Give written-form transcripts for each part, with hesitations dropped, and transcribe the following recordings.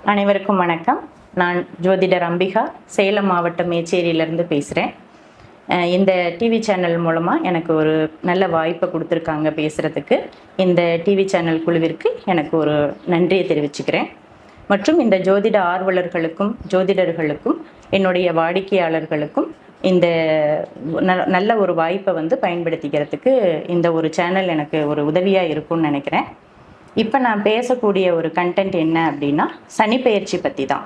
அனைவருக்கும் வணக்கம். நான் ஜோதிடர் அம்பிகா, சேலம் மாவட்டம் மேச்சேரியிலேருந்து பேசுகிறேன். இந்த டிவி சேனல் மூலமாக எனக்கு ஒரு நல்ல வாய்ப்பை கொடுத்துருக்காங்க பேசுகிறதுக்கு. இந்த டிவி சேனல் குழுவிற்கு எனக்கு ஒரு நன்றியை தெரிவிச்சுக்கிறேன். மற்றும் இந்த ஜோதிட ஆர்வலர்களுக்கும் ஜோதிடர்களுக்கும் என்னுடைய வாடிக்கையாளர்களுக்கும் இந்த நல்ல ஒரு வாய்ப்பை பயன்படுத்திக்கிறதுக்கு இந்த ஒரு சேனல் எனக்கு ஒரு உதவியாக இருக்கும்னு நினைக்கிறேன். இப்போ நான் பேசக்கூடிய ஒரு கண்டென்ட் என்ன அப்படின்னா, சனிப்பெயர்ச்சி பற்றி தான்.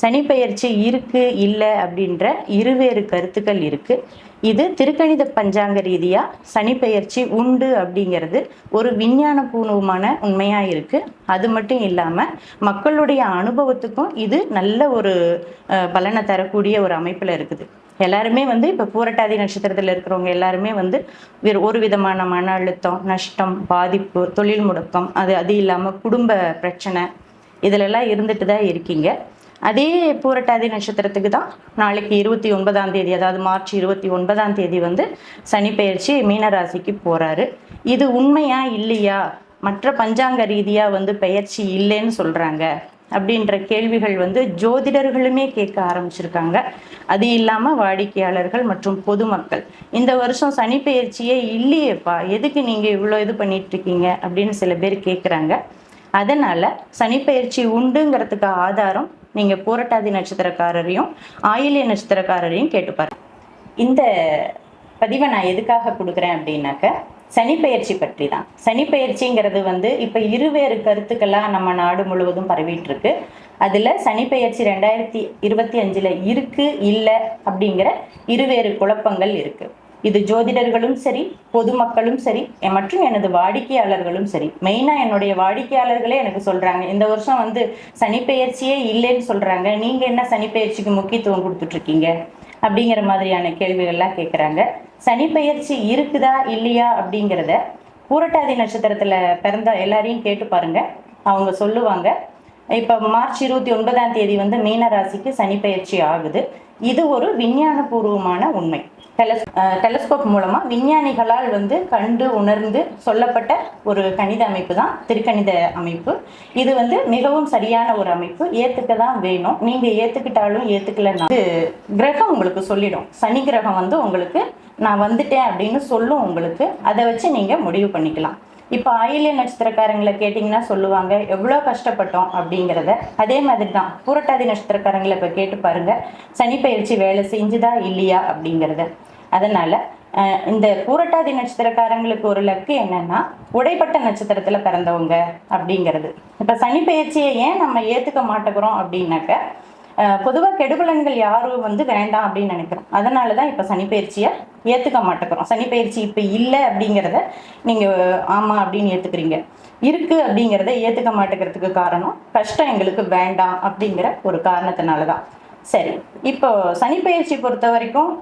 சனிப்பெயர்ச்சி இருக்குது இல்லை அப்படின்ற இருவேறு கருத்துக்கள் இருக்குது. இது திருக்கணித பஞ்சாங்க ரீதியாக சனிப்பெயர்ச்சி உண்டு அப்படிங்கிறது ஒரு விஞ்ஞானபூர்வமான உண்மையாக இருக்குது. அது மட்டும் இல்லாமல் மக்களுடைய அனுபவத்துக்கும் இது நல்ல ஒரு பலனை தரக்கூடிய ஒரு அமைப்பில் இருக்குது. எல்லாருமே இப்போ பூரட்டாதி நட்சத்திரத்தில் இருக்கிறவங்க எல்லாருமே ஒரு விதமான மன அழுத்தம், நஷ்டம், பாதிப்பு, தொழில் முடக்கம், அது இல்லாமல் குடும்ப பிரச்சனை இதிலெல்லாம் இருந்துட்டு தான் இருக்கீங்க. அதே பூரட்டாதி நட்சத்திரத்துக்கு தான் நாளைக்கு 29ஆம் தேதி, அதாவது மார்ச் 29ஆம் தேதி சனிப்பெயர்ச்சி மீனராசிக்கு போகிறாரு. இது உண்மையா இல்லையா, மற்ற பஞ்சாங்க ரீதியாக பெயர்ச்சி இல்லைன்னு சொல்கிறாங்க அப்படின்ற கேள்விகள் ஜோதிடர்களுமே கேட்க ஆரம்பிச்சிருக்காங்க. அது இல்லாமல் வாடிக்கையாளர்கள் மற்றும் பொதுமக்கள் இந்த வருஷம் சனிப்பெயர்ச்சியே இல்லையேப்பா, எதுக்கு நீங்கள் இவ்வளோ இது பண்ணிட்டு இருக்கீங்க அப்படின்னு சில பேர் கேட்குறாங்க. அதனால் சனிப்பெயர்ச்சி உண்டுங்கிறதுக்கு ஆதாரம் நீங்கள் பூரட்டாதி நட்சத்திரக்காரரையும் ஆயில்ய நட்சத்திரக்காரரையும் கேட்டுப்பாரு. இந்த பதிவை நான் எதுக்காக கொடுக்குறேன் அப்படின்னாக்க, சனிப்பெயர்ச்சி பற்றி தான். சனிப்பெயர்ச்சிங்கிறது இப்போ இருவேறு கருத்துக்களாக நம்ம நாடு முழுவதும் பரவிட்டு இருக்கு. அதில் சனிப்பெயர்ச்சி 2025 இருக்கு இல்லை அப்படிங்கிற இருவேறு குழப்பங்கள் இருக்குது. இது ஜோதிடர்களும் சரி, பொதுமக்களும் சரி, மற்றும் எனது வாடிக்கையாளர்களும் சரி. மெயினாக என்னுடைய வாடிக்கையாளர்களே எனக்கு சொல்கிறாங்க, இந்த வருஷம் சனிப்பெயர்ச்சியே இல்லைன்னு சொல்கிறாங்க, நீங்கள் என்ன சனிப்பெயர்ச்சிக்கு முக்கியத்துவம் கொடுத்துட்ருக்கீங்க அப்படிங்கிற மாதிரியான கேள்விகள்லாம் கேட்குறாங்க. சனிப்பெயர்ச்சி இருக்குதா இல்லையா அப்படிங்கிறத பூரட்டாதி நட்சத்திரத்தில் பிறந்த எல்லாரையும் கேட்டு பாருங்க, அவங்க சொல்லுவாங்க. இப்போ மார்ச் 29ஆம் தேதி மீனராசிக்கு சனிப்பெயர்ச்சி ஆகுது. இது ஒரு விஞ்ஞானபூர்வமான உண்மை. டெலஸ்கோப் மூலமாக விஞ்ஞானிகளால் கண்டு உணர்ந்து சொல்லப்பட்ட ஒரு கணித அமைப்பு தான் திருக்கணித அமைப்பு. இது மிகவும் சரியான ஒரு அமைப்பு, ஏற்றுக்க தான் வேணும். நீங்கள் ஏற்றுக்கிட்டாலும் ஏற்றுக்கலன்னா கிரகம் உங்களுக்கு சொல்லிடும். சனி கிரகம் உங்களுக்கு நான் வந்துட்டேன் அப்படின்னு சொல்லும் உங்களுக்கு. அதை வச்சு நீங்கள் முடிவு பண்ணிக்கலாம். இப்போ ஆயில்ய நட்சத்திரக்காரங்களை கேட்டிங்கன்னா சொல்லுவாங்க எவ்வளோ கஷ்டப்பட்டோம் அப்படிங்கிறத. அதே மாதிரி தான் பூரட்டாதி நட்சத்திரக்காரங்களை இப்போ கேட்டு பாருங்கள், சனிப்பெயர்ச்சி வேலை செஞ்சுதா இல்லையா அப்படிங்கிறத. அதனால் இந்த பூரட்டாதி நட்சத்திரக்காரங்களுக்கு ஒரு லக்கு என்னன்னா, உடைப்பட்ட நட்சத்திரத்தில் பிறந்தவங்க அப்படிங்கிறது. இப்போ சனிப்பெயர்ச்சியை ஏன் நம்ம ஏற்றுக்க மாட்டேங்கிறோம் அப்படின்னாக்க, பொதுவாக கெடுபலன்கள் யாரும் வேண்டாம் அப்படின்னு நினைக்கிறோம். அதனால தான் இப்போ சனிப்பெயர்ச்சியை ஏற்றுக்க மாட்டேங்கிறோம். சனிப்பெயர்ச்சி இப்போ இல்லை அப்படிங்கிறத நீங்கள் ஆமாம் அப்படின்னு ஏற்றுக்கிறீங்க. இருக்குது அப்படிங்கிறத ஏற்றுக்க மாட்டேங்கிறதுக்கு காரணம் கஷ்டம் எங்களுக்கு வேண்டாம் அப்படிங்கிற ஒரு காரணத்தினால தான். சரி, இப்போ சனிப்பெயர்ச்சி பொறுத்த வரைக்கும்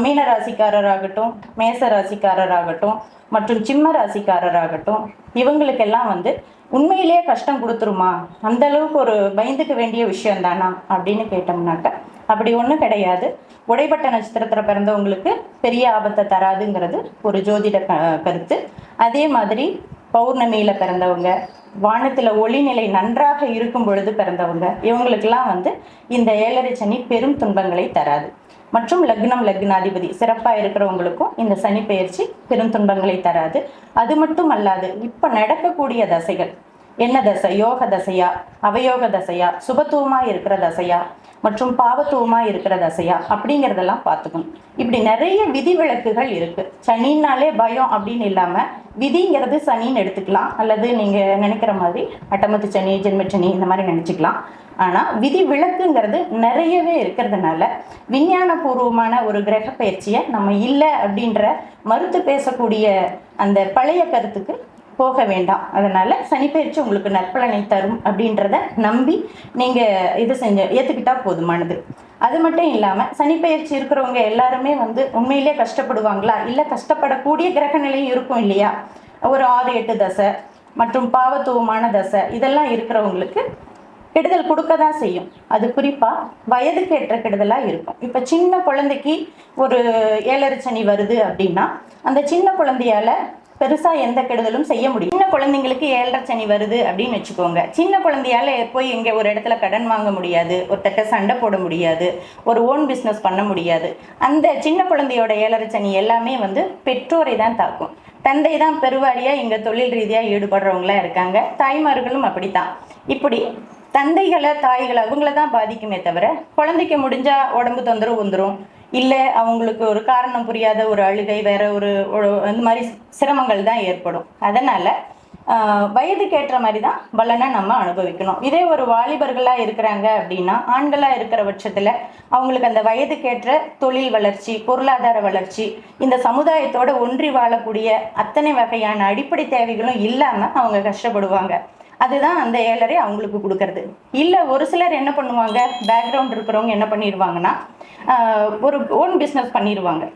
மீன ராசிக்காரராகட்டும், மேச ராசிக்காரராகட்டும் மற்றும் சிம்ம ராசிக்காரராகட்டும், இவங்களுக்கெல்லாம் உண்மையிலேயே கஷ்டம் கொடுத்துருமா, அந்த அளவுக்கு ஒரு பயந்துக்க வேண்டிய விஷயம் தானா அப்படின்னு கேட்டோம்னாக்க அப்படி ஒன்றும் கிடையாது. உடைப்பட்ட நட்சத்திரத்தில் பிறந்தவங்களுக்கு பெரிய ஆபத்தை தராதுங்கிறது ஒரு ஜோதிட கருத்து. அதே மாதிரி பௌர்ணமியில் பிறந்தவங்க, வானத்தில் ஒளிநிலை நன்றாக இருக்கும் பொழுது பிறந்தவங்க, இவங்களுக்கெல்லாம் இந்த 7.5 சனி பெரும் துன்பங்களை தராது. மற்றும் லக்னம் லக்னாதிபதி சிறப்பாக இருக்கிறவங்களுக்கும் இந்த சனி பெயர்ச்சி பெரும் துன்பங்களை தராது. அது மட்டும் அல்லாது இப்போ நடக்கக்கூடிய தசைகள் என்ன தசை, யோக தசையா, அவயோக தசையா, சுபத்துவமாக இருக்கிற தசையா மற்றும் பாவத்துவமாக இருக்கிற தசையா அப்படிங்கிறதெல்லாம் பார்த்துக்கணும். இப்படி நிறைய விதிவிலக்குகள் இருக்குது. சனின்னாலே பயம் அப்படின்னு இல்லாமல் விதிங்கிறது சனின்னு எடுத்துக்கலாம், அல்லது நீங்கள் நினைக்கிற மாதிரி அட்டமத்து சனி, ஜென்மச்சனி இந்த மாதிரி நினச்சிக்கலாம். ஆனால் விதி விலக்குங்கிறது நிறையவே இருக்கிறதுனால விஞ்ஞானபூர்வமான ஒரு கிரக பயிற்சியை நம்ம இல்லை அப்படின்ற மறுத்து பேசக்கூடிய அந்த பழைய கருத்துக்கு போக வேண்டாம். அதனால் சனிப்பெயர்ச்சி உங்களுக்கு நற்பலனை தரும் அப்படின்றத நம்பி நீங்கள் இது ஏற்றுக்கிட்டால் போதுமானது. அது மட்டும் இல்லாமல் சனிப்பெயர்ச்சி இருக்கிறவங்க எல்லாருமே உண்மையிலே கஷ்டப்படுவாங்களா, இல்லை கஷ்டப்படக்கூடிய கிரக நிலையும் இருக்கும் இல்லையா. ஒரு 6-8 தசை மற்றும் பாவத்துவமான தசை இதெல்லாம் இருக்கிறவங்களுக்கு கெடுதல் கொடுக்க தான் செய்யும். அது குறிப்பாக வயதுக்கு ஏற்ற கெடுதலாக இருக்கும். இப்போ சின்ன குழந்தைக்கு ஒரு 7.5 சனி வருது அப்படின்னா அந்த சின்ன குழந்தையால் பெருசாக எந்த கெடுதலும் செய்ய முடியும். சின்ன குழந்தைங்களுக்கு 7.5 சனி வருது அப்படின்னு வச்சுக்கோங்க. சின்ன குழந்தையால போய் இங்கே ஒரு இடத்துல கடன் வாங்க முடியாது, ஒருத்தட்ட சண்டை போட முடியாது, ஒரு ஓன் பிஸ்னஸ் பண்ண முடியாது. அந்த சின்ன குழந்தையோட 7.5 சனி எல்லாமே பெற்றோரை தான் தாக்கும். தந்தை தான் பெருவாரியாக இங்கே தொழில் ரீதியாக ஈடுபடுறவங்களா இருக்காங்க. தாய்மார்களும் அப்படித்தான். இப்படி தந்தைகளை தாய்களை அவங்கள தான் பாதிக்குமே தவிர, குழந்தைக்கு முடிஞ்சா உடம்பு தொந்தரவு வந்துடும், இல்லை அவங்களுக்கு ஒரு காரணம் புரியாத ஒரு அழுகை, வேற ஒரு இந்த மாதிரி சிரமங்கள் தான் ஏற்படும். அதனால வயதுக்கேற்ற மாதிரி தான் பலனை நம்ம அனுபவிக்கணும். இதே ஒரு வாலிபர்களாக இருக்கிறாங்க அப்படின்னா, ஆண்களாக இருக்கிற பட்சத்தில் அவங்களுக்கு அந்த வயதுக்கேற்ற தொழில் வளர்ச்சி, பொருளாதார வளர்ச்சி, இந்த சமுதாயத்தோட ஒன்றி வாழக்கூடிய அத்தனை வகையான அடிப்படை தேவைகளும் இல்லாமல் அவங்க கஷ்டப்படுவாங்க. அதுதான் அந்த 7.5 அவங்களுக்கு கொடுக்கறது. இல்லை ஒரு சிலர் என்ன பண்ணுவாங்க, பேக்ரவுண்ட் இருக்கிறவங்க என்ன பண்ணிடுவாங்கன்னா, ஒரு ஓன் பிஸ்னஸ் பண்ணிடுவாங்க.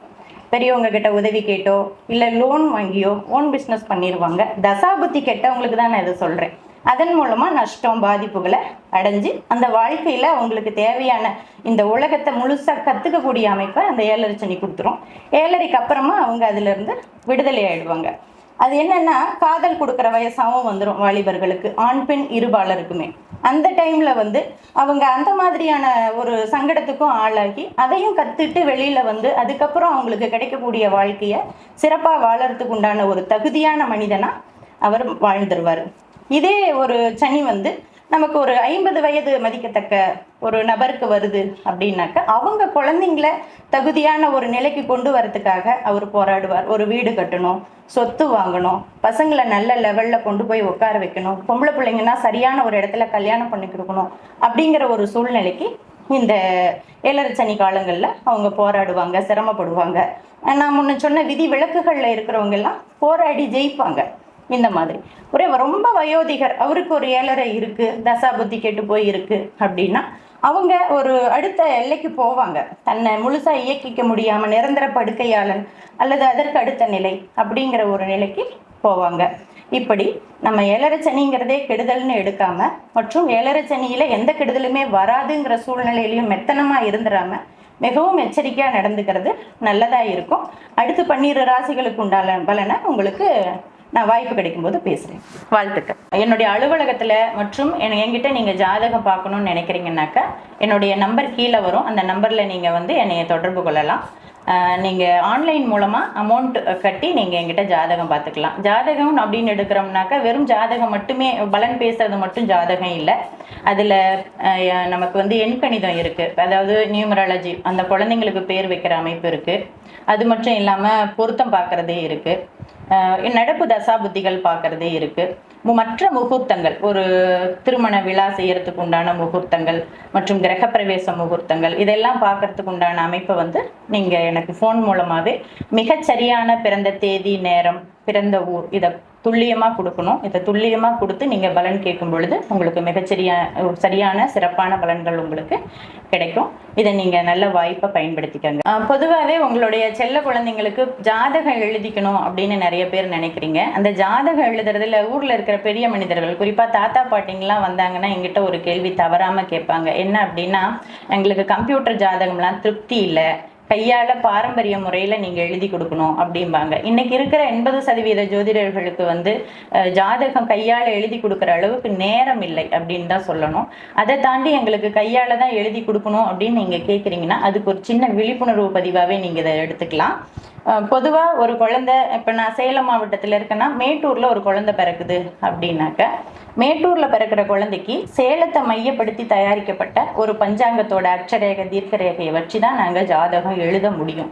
பெரியவங்க கிட்ட உதவி கேட்டோ இல்லை லோன் வாங்கியோ ஓன் பிஸ்னஸ் பண்ணிடுவாங்க. தசாபுத்தி கெட்டவங்களுக்கு தான் நான் இதை சொல்கிறேன். அதன் மூலமாக நஷ்டம், பாதிப்புகளை அடைஞ்சு அந்த வாழ்க்கையில் அவங்களுக்கு தேவையான இந்த உலகத்தை முழுசாக கற்றுக்கக்கூடிய அமைப்பை அந்த 7.5 சனி கொடுத்துரும். 7.5க்கு அப்புறமா அவங்க அதிலிருந்து விடுதலை ஆகிடுவாங்க. அது என்னன்னா, காதல் கொடுக்குற வயசாகவும் வந்துடும் வாலிபர்களுக்கு, ஆண் பெண் இருபாலருக்குமே. அந்த டைமில் அவங்க அந்த மாதிரியான ஒரு சங்கடத்துக்கும் ஆளாகி அதையும் கற்றுட்டு வெளியில் அதுக்கப்புறம் அவங்களுக்கு கிடைக்கக்கூடிய வாழ்க்கையை சிறப்பாக வாழறதுக்கு உண்டான ஒரு தகுதியான மனிதனாக அவர் வாழ்ந்துருவார். இதே ஒரு சனி நமக்கு ஒரு 50 வயது மதிக்கத்தக்க ஒரு நபருக்கு வருது அப்படின்னாக்கா, அவங்க குழந்தைங்கள தகுதியான ஒரு நிலைக்கு கொண்டு வரதுக்காக அவர் போராடுவார். ஒரு வீடு கட்டணும், சொத்து வாங்கணும், பசங்களை நல்ல லெவலில் கொண்டு போய் உட்கார வைக்கணும், பொம்பளை பிள்ளைங்கன்னா சரியான ஒரு இடத்துல கல்யாணம் பண்ணி கொடுக்கணும் அப்படிங்கிற ஒரு சூழ்நிலைக்கு இந்த 7.5 சனி காலங்களில் அவங்க போராடுவாங்க, சிரமப்படுவாங்க. நான் முன்ன சொன்ன விதி விலக்குகளில் இருக்கிறவங்க எல்லாம் போராடி ஜெயிப்பாங்க. இந்த மாதிரி ரொம்ப வயோதிகர், அவருக்கு ஒரு 7.5 இருக்கு, தசாபுத்தி கெட்டு போய் இருக்கு அப்படின்னா அவங்க ஒரு அடுத்த எல்லைக்கு போவாங்க. தன்னை முழுசா இயக்கிக்க முடியாம நிரந்தர படுக்கையாளன் அல்லது அதற்கு அடுத்த நிலை அப்படிங்கிற ஒரு நிலைக்கு போவாங்க. இப்படி நம்ம 7.5 சனிங்கிறதே கெடுதல்னு எடுக்காம, மற்றும் 7.5 சனியில எந்த கெடுதலுமே வராதுங்கிற சூழ்நிலையிலையும் மெத்தனமா இருந்துடாம மிகவும் எச்சரிக்கையாக நடந்துக்கிறது நல்லதா இருக்கும். அடுத்து 12 ராசிகளுக்கு உண்டான பலனை உங்களுக்கு நான் வாய்ப்பு கிடைக்கும்போது பேசுகிறேன். வாழ்த்துக்கள். என்னுடைய அலுவலகத்தில் மற்றும் என்கிட்ட நீங்கள் ஜாதகம் பார்க்கணுன்னு நினைக்கிறீங்கன்னாக்கா, என்னுடைய நம்பர் கீழே வரும். அந்த நம்பரில் நீங்கள் என்னைய தொடர்பு கொள்ளலாம். நீங்கள் ஆன்லைன் மூலமாக அமௌண்ட் கட்டி நீங்கள் என்கிட்ட ஜாதகம் பார்த்துக்கலாம். ஜாதகம் அப்படின்னு எடுக்கிறோம்னாக்கா வெறும் ஜாதகம் மட்டுமே, பலன் பேசுறது மட்டும் ஜாதகம் இல்லை. அதில் நமக்கு எண்கணிதம் இருக்குது, அதாவது நியூமராலஜி, அந்த குழந்தைங்களுக்கு பேர் வைக்கிற அமைப்பு இருக்குது. அது மட்டும் இல்லாமல் பொருத்தம் பார்க்குறதே இருக்குது, நடப்பு தசாபுத்திகள் பார்க்கறதே இருக்கு, மற்ற முகூர்த்தங்கள், ஒரு திருமண விழா செய்யறதுக்கு உண்டான முகூர்த்தங்கள் மற்றும் கிரகப்பிரவேச முகூர்த்தங்கள், இதெல்லாம் பார்க்கறதுக்கு உண்டான அமைப்பை நீங்க எனக்கு ஃபோன் மூலமாவே மிகச்சரியான பிறந்த தேதி, நேரம், பிறந்த ஊர் இதை துல்லியமாக கொடுக்கணும். இதை துல்லியமாக கொடுத்து நீங்கள் பலன் கேட்கும் பொழுது உங்களுக்கு சரியான சிறப்பான பலன்கள் உங்களுக்கு கிடைக்கும். இதை நீங்கள் நல்ல வாய்ப்பை பயன்படுத்திக்கங்க. பொதுவாகவே உங்களுடைய செல்ல குழந்தைங்களுக்கு ஜாதகம் எழுதிக்கணும் அப்படின்னு நிறைய பேர் நினைக்கிறீங்க. அந்த ஜாதகம் எழுதுறதுல ஊரில் இருக்கிற பெரிய மனிதர்கள், குறிப்பாக தாத்தா பாட்டிங்கெலாம் வந்தாங்கன்னா எங்கிட்ட ஒரு கேள்வி தவறாமல் கேட்பாங்க. என்ன அப்படின்னா, எங்களுக்கு கம்ப்யூட்டர் ஜாதகம்லாம் திருப்தி இல்லை, கையால் பாரம்பரிய முறையில் நீங்கள் எழுதி கொடுக்கணும் அப்படிம்பாங்க. இன்றைக்கி இருக்கிற 80% ஜோதிடர்களுக்கு ஜாதகம் கையால் எழுதி கொடுக்குற அளவுக்கு நேரம் இல்லை அப்படின்னு தான் சொல்லணும். அதை தாண்டி எங்களுக்கு கையால் தான் எழுதி கொடுக்கணும் அப்படின்னு நீங்கள் கேட்குறீங்கன்னா, அதுக்கு ஒரு சின்ன விழிப்புணர்வு பதிவாகவே நீங்கள் இதை எடுத்துக்கலாம். பொதுவாக ஒரு குழந்தை, இப்போ நான் சேலம் மாவட்டத்தில் இருக்கேன்னா, மேட்டூரில் ஒரு குழந்தை பிறக்குது அப்படின்னாக்க, மேட்டூரில் பிறக்கிற குழந்தைக்கு சேலத்தை மையப்படுத்தி தயாரிக்கப்பட்ட ஒரு பஞ்சாங்கத்தோட அட்சரேகை, தீர்க்கரேகையை வச்சு தான் நாங்கள் ஜாதகம் எழுத முடியும்.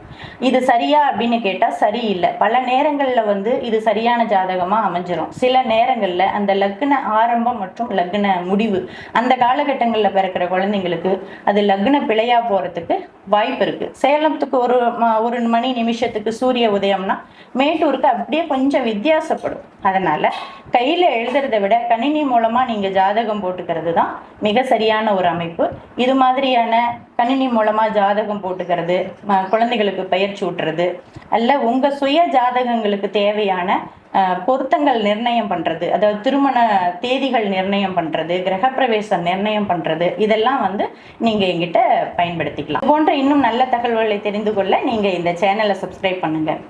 இது சரியா அப்படின்னு கேட்டால் சரியில்லை. பல நேரங்களில் இது சரியான ஜாதகமாக அமைஞ்சிரும். சில நேரங்களில் அந்த லக்ன ஆரம்பம் மற்றும் லக்ன முடிவு, அந்த காலகட்டங்களில் பிறக்கிற குழந்தைங்களுக்கு அது லக்ன பிழையா போகிறதுக்கு வாய்ப்பு இருக்குது. சேலத்துக்கு ஒரு மணி நிமிஷத்துக்கு சூரிய உதயம்னா மேட்டூருக்கு அப்படியே கொஞ்சம் வித்தியாசப்படும். அதனால் கையில் எழுதுறதை விட கணினி மூலமாக நீங்கள் ஜாதகம் போட்டுக்கிறது தான் மிக சரியான ஒரு அமைப்பு. இது மாதிரியான கணினி மூலமாக ஜாதகம் போட்டுக்கிறது, குழந்தைகளுக்கு பயிற்சி ஊட்டுறது அல்ல, உங்கள் சுய ஜாதகங்களுக்கு தேவையான பொருத்தங்கள் நிர்ணயம் பண்ணுறது, அதாவது திருமண தேதிகள் நிர்ணயம் பண்ணுறது, கிரகப்பிரவேசம் நிர்ணயம் பண்ணுறது, இதெல்லாம் நீங்கள் எங்கிட்ட பயன்படுத்திக்கலாம். போன்ற இன்னும் நல்ல தகவல்களை தெரிந்து கொள்ள நீங்கள் இந்த சேனலை சப்ஸ்கிரைப் பண்ணுங்கள்.